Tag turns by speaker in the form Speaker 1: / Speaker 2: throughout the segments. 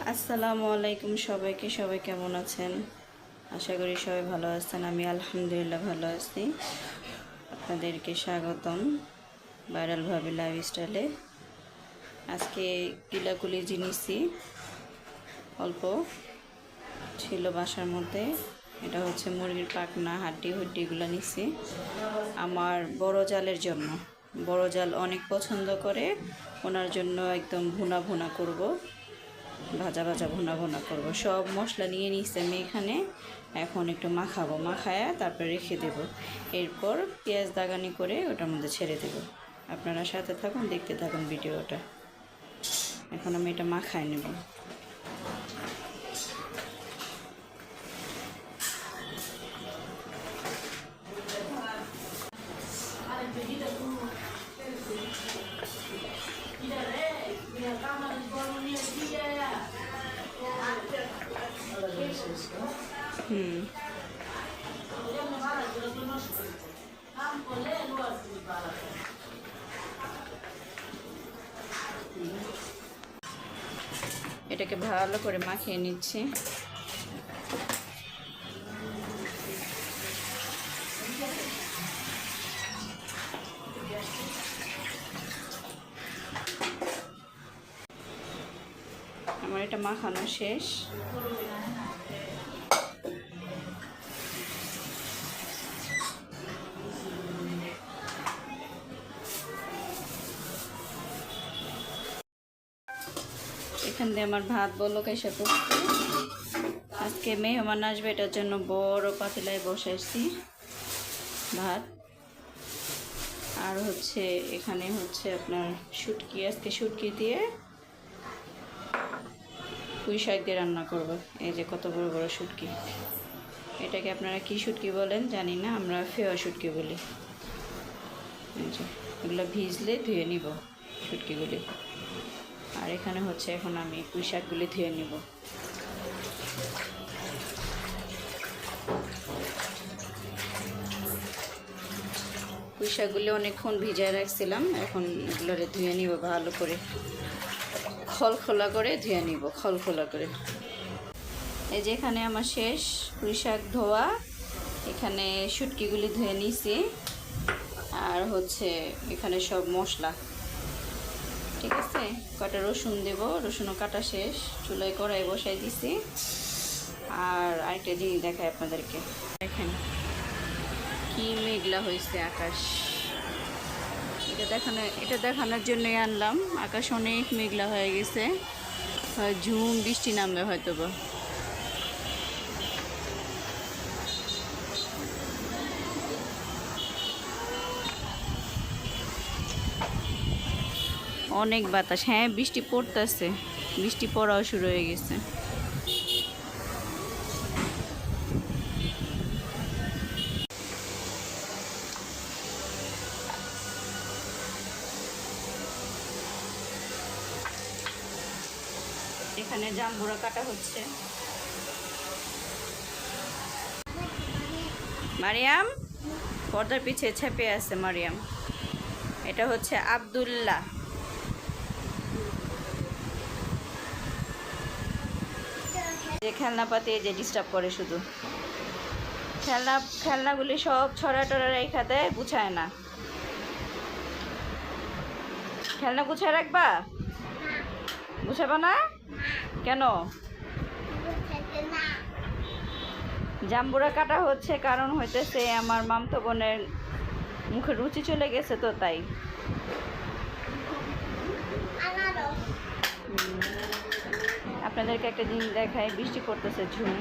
Speaker 1: আসসালামু আলাইকুম সবাইকে। সবাই কেমন আছেন? আশা করি সবাই ভালো আছেন। আমি আলহামদুলিল্লাহ ভালো আছি। আপনাদেরকে স্বাগতম ভাইরাল ভাবি লাইফস্টাইলে। আজকে কিলাকুলি জিনিসই অল্প ছিল বাসার মধ্যে। এটা হচ্ছে মুরগির পাখনা, হাড্ডিগুলো নিছি আমার বড় জালের জন্য। বড় জাল অনেক পছন্দ করে, ওনার জন্য একদম ভুনা ভুনা করব, ভাজা ভাজা ভুনা ভুনা করব। সব মশলা নিয়ে নিচ্ছি আমি এখানে। এখন একটু মাখাবো, মাখায়া তারপর রেখে দেব। এরপর পেঁয়াজ দাগানি করে ওটার মধ্যে ছেড়ে দেব। আপনারা সাথে থাকুন, দেখতে থাকুন ভিডিওটা। এখন আমি এটা মাখায় নেব। এটাকে ভালো করে মাখিয়ে নিচ্ছি। আমার এটা মাখানো শেষ। এখান দিয়ে আমার ভাত বলক এসে পড়ছে। আজকে মেহমান আসবে, এটার জন্য বড় পাতিলায় বসাইছি ভাত। আর হচ্ছে এখানে হচ্ছে আপনার শুটকি, আজকে শুটকি দিয়ে পুঁই শাক দিয়ে রান্না করব। এই যে কত বড় বড় শুটকি। এটাকে আপনারা কি শুটকি বলেন জানি না, আমরা ফেওয়া শুটকি বলি। এই যে এগুলো ভিজলে ধুয়ে নিব শুটকিগুলি। আর এখানে হচ্ছে এখন আমি পুঁই শাকগুলি ধুয়ে নিব। পুঁই শাকগুলি অনেকক্ষণ ভিজায় রাখছিলাম, এখন এগুলোরে ধুয়ে নিব ভালো করে, খোলা করে ধুয়ে নিব, খোলা করে। এই যে এখানে আমার শেষ পুঁই শাক ধোয়া। এখানে শুটকিগুলি ধুয়ে নিছি। আর হচ্ছে এখানে সব মশলা, ঠিক আছে। কটা রসুন দেব, রসুনও কাটা শেষ। চুলায় কড়াই বসাই দিছি। আর আরেকটা জিনিস দেখাই আপনাদেরকে। দেখেন কি মেঘলা হয়েছে আকাশ। এটা দেখানোর জন্যই আনলাম। আকাশ অনেক মেঘলা হয়ে গেছে, ঝুম বৃষ্টি নামবে হয়তো বা। অনেক বাতাস, হ্যাঁ বৃষ্টি পড়তেছে, বৃষ্টি পড়াও শুরু হয়ে গেছে। এখানে জাম্বুরা কাটা হচ্ছে। মারিয়াম পর্দার পিছে ছেপে আছে মারিয়াম। এটা হচ্ছে আব্দুল্লাহ। যে খেলনাপাতি যে ডিস্টার্ব করে, শুধু খেলনাগুলি সব ছড়া টড়া রেখা দেয়, গুছায় না। খেলনা গুছায় রাখবা? গুছাবা না কেন? জাম্বুরা কাটা হচ্ছে কারণ হইতেছে আমার মামতো বোনের মুখে রুচি চলে গেছে, তো তাই। আপনাদেরকে একটা জিনিস দেখাই, বৃষ্টি পড়তেছে ঝুম।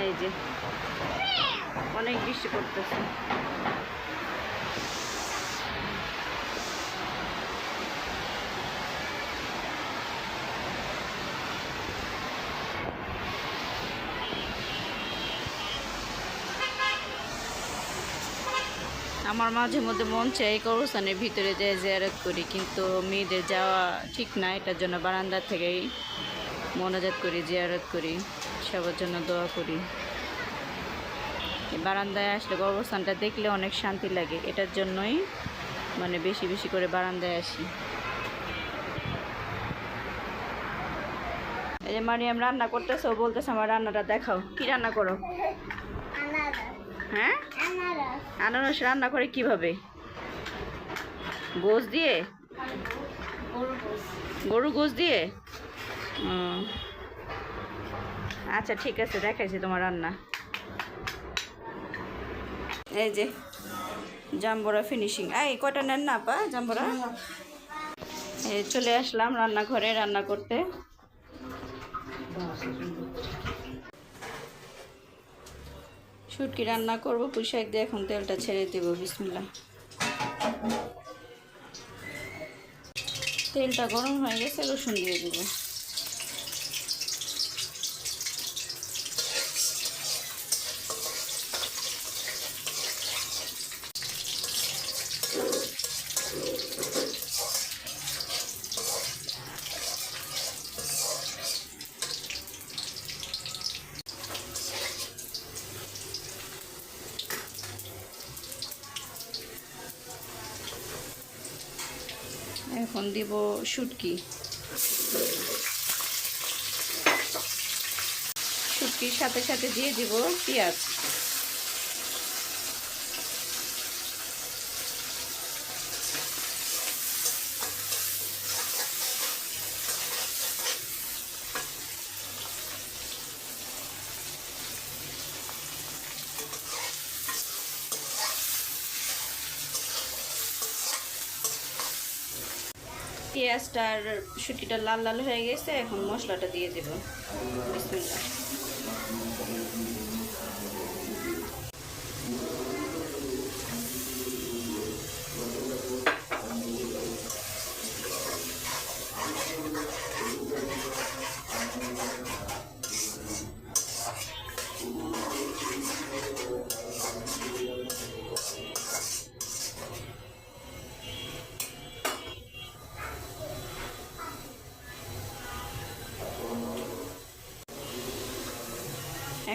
Speaker 1: এই যে অনেক বৃষ্টি পড়তেছে। আমার মাঝে মধ্যে মন চাই কবরস্থানের ভিতরে যেয়ে জিয়ারত করি, কিন্তু মেয়েদের যাওয়া ঠিক না। এটার জন্য বারান্দা থেকেই মোনাজাত করি, জিয়ারত করি, সবার জন্য দোয়া করি। বারান্দায় আসলে কবরস্থানটা দেখলে অনেক শান্তি লাগে, এটার জন্যই মানে বেশি বেশি করে বারান্দায় আসি। এই যে মারিয়াম রান্না করতেছে, ও বলতেছে আমার রান্নাটা দেখাও। কি রান্না করো? হ্যাঁ, আনারস রান্না করে কিভাবে? গোশ দিয়ে? গরু গোশ দিয়ে? আচ্ছা ঠিক আছে, দেখাইছি তোমার রান্না। এই যে জাম্বুরা ফিনিশিং। এই কয়টা নেন না আপা জাম্বুরা? এই চলে আসলাম রান্নাঘরে রান্না করতে। শুটকি রান্না করবো পুঁই শাক দিয়ে। এখন তেলটা ছেড়ে দেবো। বিসমিল্লাহ। তেলটা গরম হয়ে গেছে, রসুন দিয়ে দেবো। এখন দিব শুটকি। শুটকির সাথে সাথে দিয়ে দিব পেঁয়াজ। পেঁয়াজটা আর শুটকিটা লাল লাল হয়ে গেছে, এখন মশলাটা দিয়ে দেব। বিসমিল্লাহ।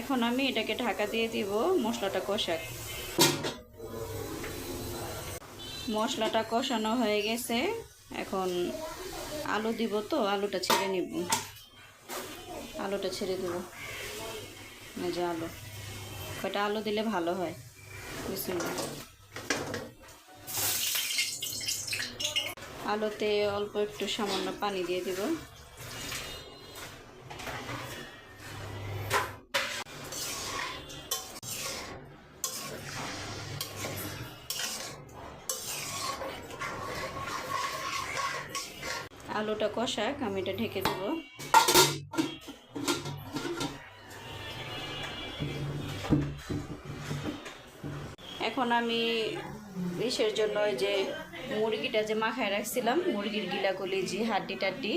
Speaker 1: এখন আমি এটাকে ঢাকা দিয়ে দিব মশলাটা কষাক। মশলাটা কষানো হয়ে গেছে, এখন আলু দিব। তো আলুটা ছেড়ে নিব। আলুটা ছেড়ে দেব। এই যে আলু, কয়টা আলু দিলে ভালো হয়। বিসমিল্লাহ। আলুতে অল্প একটু সামান্য পানি দিয়ে দিব। আলুটা কষাক, আমি এটা ঢেকে দেব। এখন আমি ইসের জন্য ওই যে মুরগিটা যে মাখায় রাখছিলাম, মুরগির গিলা কলিজি হাড্ডি টাড্ডি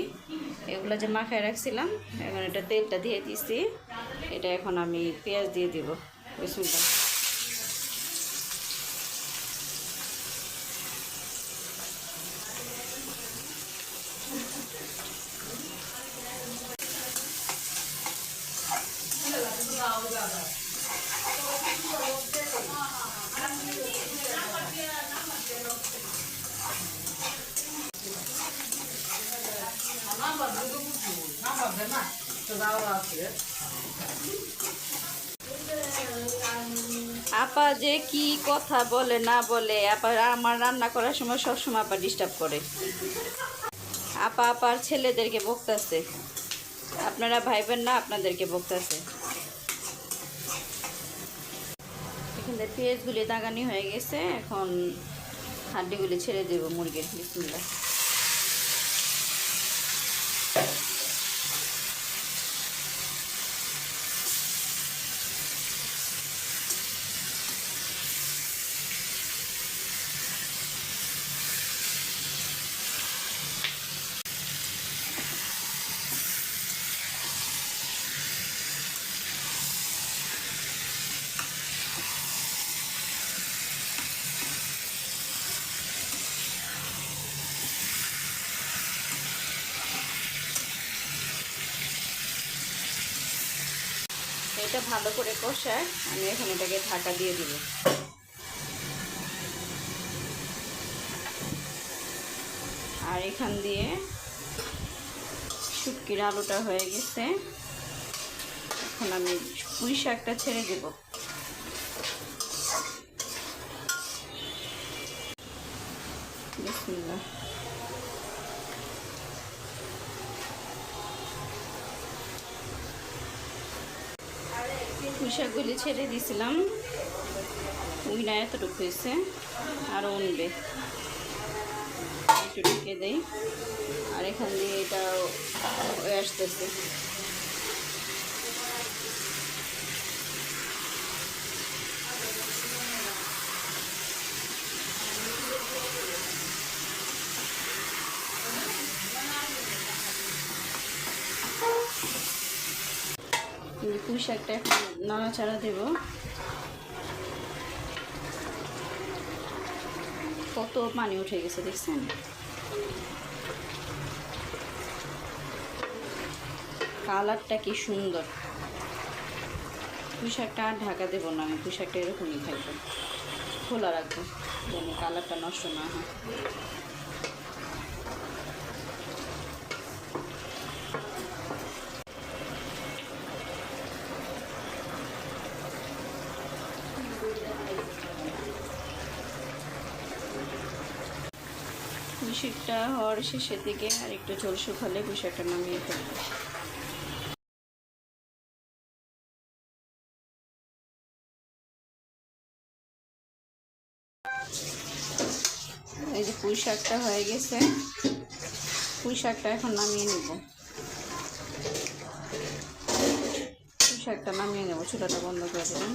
Speaker 1: এগুলো যে মাখায় রাখছিলাম, এখন এটা তেলটা দিয়ে দিছি। এটা এখন আমি পেঁয়াজ দিয়ে দিব। বিসমিল্লাহ। আপা যে কি কথা বলে না বলে, আপা আমার রান্না করার সময় সবসময় আপা ডিস্টার্ব করে। আপা আপার ছেলেদেরকে বকতেছে। আপনারা ভাইবেন না আপনাদেরকে বকতেছে। এখানে পেঁয়াজগুলি দাগানি হয়ে গেছে, এখন হাড্ডিগুলি ছেড়ে দেব মুরগির। বিসমিল্লাহ। এটা ভালো করে কষায় আমি এখন এটাকে ঢাকা দিয়ে দিব। আর এখান দিয়ে শুটকির আলুটা হয়ে গেছে। এখন আমি পুঁই শাকটা ছেড়ে দেব। বিসমিল্লাহ। পুঁই শাকগুলি ছেড়ে দিয়েছিলাম, উইনা এতটুকু হয়েছে, আরও উনবে। একটু ঢেকে দেই, আর এখান দিয়ে এটাও হয়ে আসতেছে। পুঁই শাকটা এখন নাড়াচাড়া দেব। কত পানি উঠে গেছে দেখছেন? কালারটা কি সুন্দর। পুঁই শাকটা আর ঢাকা দেবো না, আমি পুঁই শাকটা এরকমই থাকবে, খোলা রাখবো যেন কালারটা নষ্ট না হয়। পুঁই শাকটা হওয়ার শেষের দিকে আর একটু ঝোল শুকালে পুঁই শাকটা নামিয়ে ফেলবো। এই যে পুঁই শাকটা হয়ে গেছে, পুঁই শাকটা এখন নামিয়ে নেব। পুঁই শাকটা নামিয়ে নেব, চুলাটা বন্ধ করে দেবেন।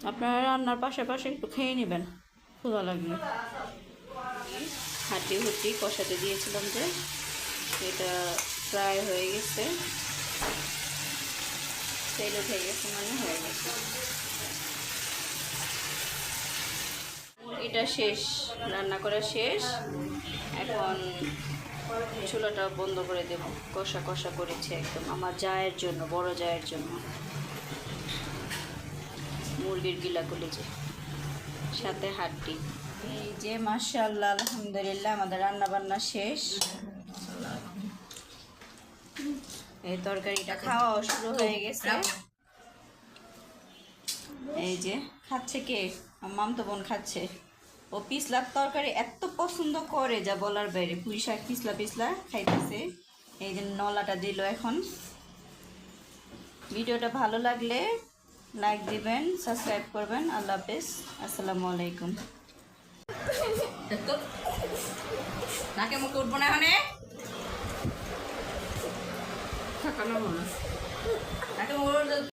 Speaker 1: আপনারা রান্নার পাশাপাশি একটু খেয়ে নেবেন, ক্ষুধা লাগবে। হাঁটি হুটি কষাতে দিয়েছিলাম যে, এটা প্রায় হয়ে গেছে, তেল উঠে গেছে, মানে হয়ে গেছে। এটা শেষ, রান্না করা শেষ। এখন চুলাটা বন্ধ করে দেব। কষা কষা করেছি একদম, আমার জায়ের জন্য, বড় জায়ের জন্য। মুরগির গিলা কলেজে সাথে হাড্ডি। এই যে মাশাআল্লাহ, আলহামদুলিল্লাহ, আমাদের রান্না বান্না শেষ। এই তরকারিটা খাওয়া শুরু হয়ে গেছে। এই যে খাচ্ছে কে? মামতো বোন খাচ্ছে। ও পিছলার তরকারি এত পছন্দ করে যা বলার বাইরে। পুঁই শাক পিছলা পিছলা খাইতেছে। এই যে নলাটা দিল এখন। ভিডিওটা ভালো লাগলে লাইক দিবেন, সাবস্ক্রাইব করবেন। আল্লাহ হাফেজ, আসসালামু আলাইকুম। নাকে মুখে উঠবো না এখানে, নাকে মুখে